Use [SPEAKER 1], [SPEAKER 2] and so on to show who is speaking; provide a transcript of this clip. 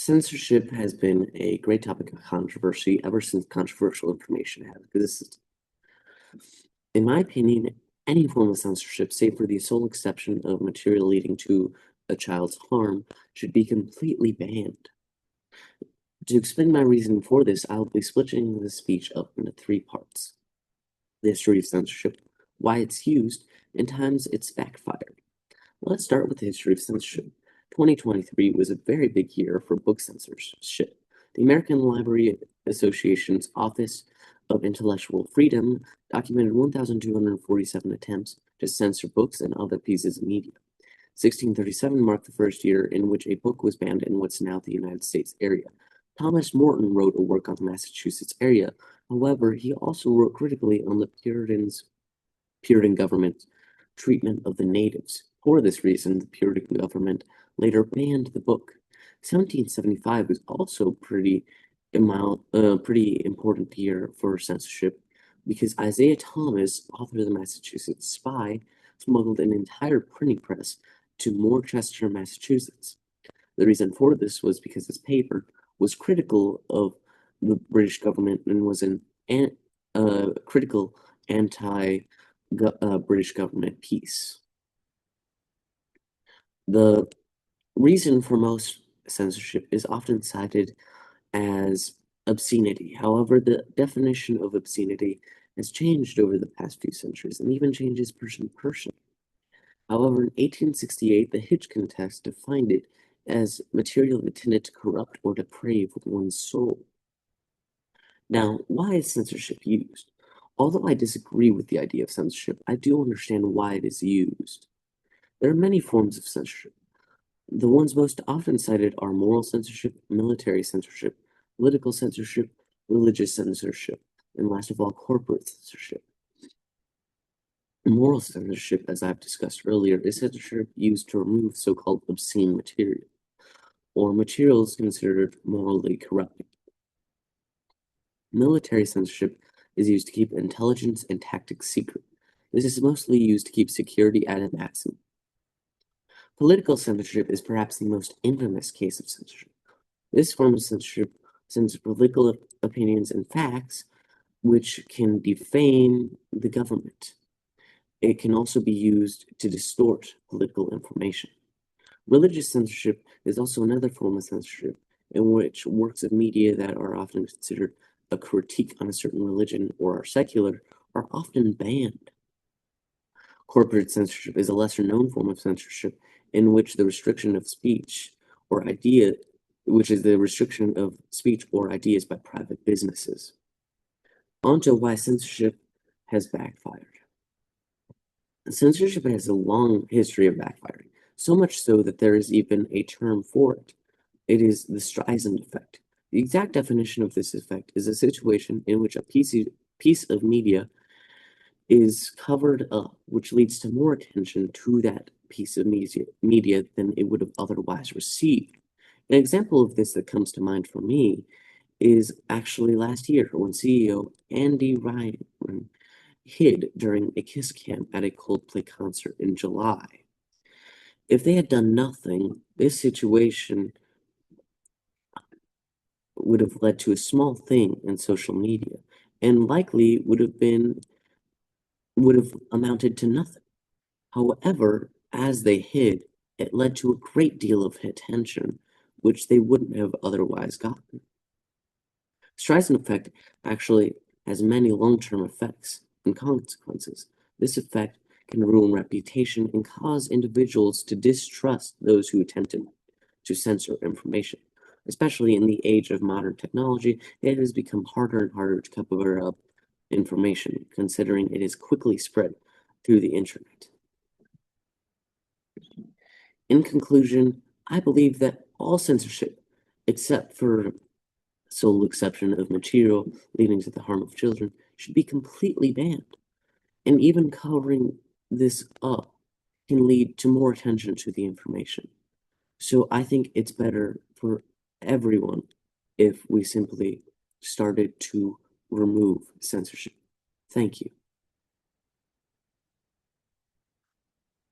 [SPEAKER 1] Censorship has been a great topic of controversy ever since controversial information has existed. In my opinion, any form of censorship, save for the sole exception of material leading to a child's harm, should be completely banned. To explain my reason for this, I'll be splitting the speech up into three parts: the history of censorship, why it's used, and times it's backfired. Let's start with the history of censorship. 2023 was a very big year for book censorship. The American Library Association's Office of Intellectual Freedom documented 1,247 attempts to censor books and other pieces of media. 1637 marked the first year in which a book was banned in what's now the United States area. Thomas Morton wrote a work on the Massachusetts area. However, he also wrote critically on the Puritan government's treatment of the natives. For this reason, the Puritan government later banned the book. 1775 was also pretty important year for censorship because Isaiah Thomas, author of the Massachusetts Spy, smuggled an entire printing press to Worcester, Massachusetts. The reason for this was because his paper was critical of the British government and was an critical anti-British government piece. The reason for most censorship is often cited as obscenity. However, the definition of obscenity has changed over the past few centuries and even changes person to person. However, in 1868, the Hitchcock test defined it as material intended to corrupt or deprave one's soul. Now, why is censorship used? Although I disagree with the idea of censorship, I do understand why it is used. There are many forms of censorship. The ones most often cited are moral censorship, military censorship, political censorship, religious censorship, and last of all, corporate censorship. Moral censorship, as I've discussed earlier, is censorship used to remove so-called obscene material, or materials considered morally corrupting. Military censorship is used to keep intelligence and tactics secret. This is mostly used to keep security at a maximum. Political censorship is perhaps the most infamous case of censorship. This form of censorship censors political opinions and facts, which can defame the government. It can also be used to distort political information. Religious censorship is also another form of censorship in which works of media that are often considered a critique on a certain religion or are secular are often banned. Corporate censorship is a lesser known form of censorship in which the restriction of speech or ideas by private businesses. On to why censorship has backfired. Censorship has a long history of backfiring, so much so that there is even a term for it. It is the Streisand effect. The exact definition of this effect is a situation in which a piece of media is covered up, which leads to more attention to that piece of media than it would have otherwise received. An example of this that comes to mind for me is actually last year when CEO Andy Ryan hid during a Kiss Cam at a Coldplay concert in July. If they had done nothing, this situation would have led to a small thing in social media and likely would have amounted to nothing. However, as they hid, it led to a great deal of attention, which they wouldn't have otherwise gotten. Streisand effect actually has many long-term effects and consequences. This effect can ruin reputation and cause individuals to distrust those who attempted to censor information. Especially in the age of modern technology, it has become harder and harder to cover up information, considering it is quickly spread through the internet. In conclusion, I believe that all censorship, except for sole exception of material leading to the harm of children, should be completely banned. And even covering this up can lead to more attention to the information. So I think it's better for everyone if we simply started to remove censorship. Thank you.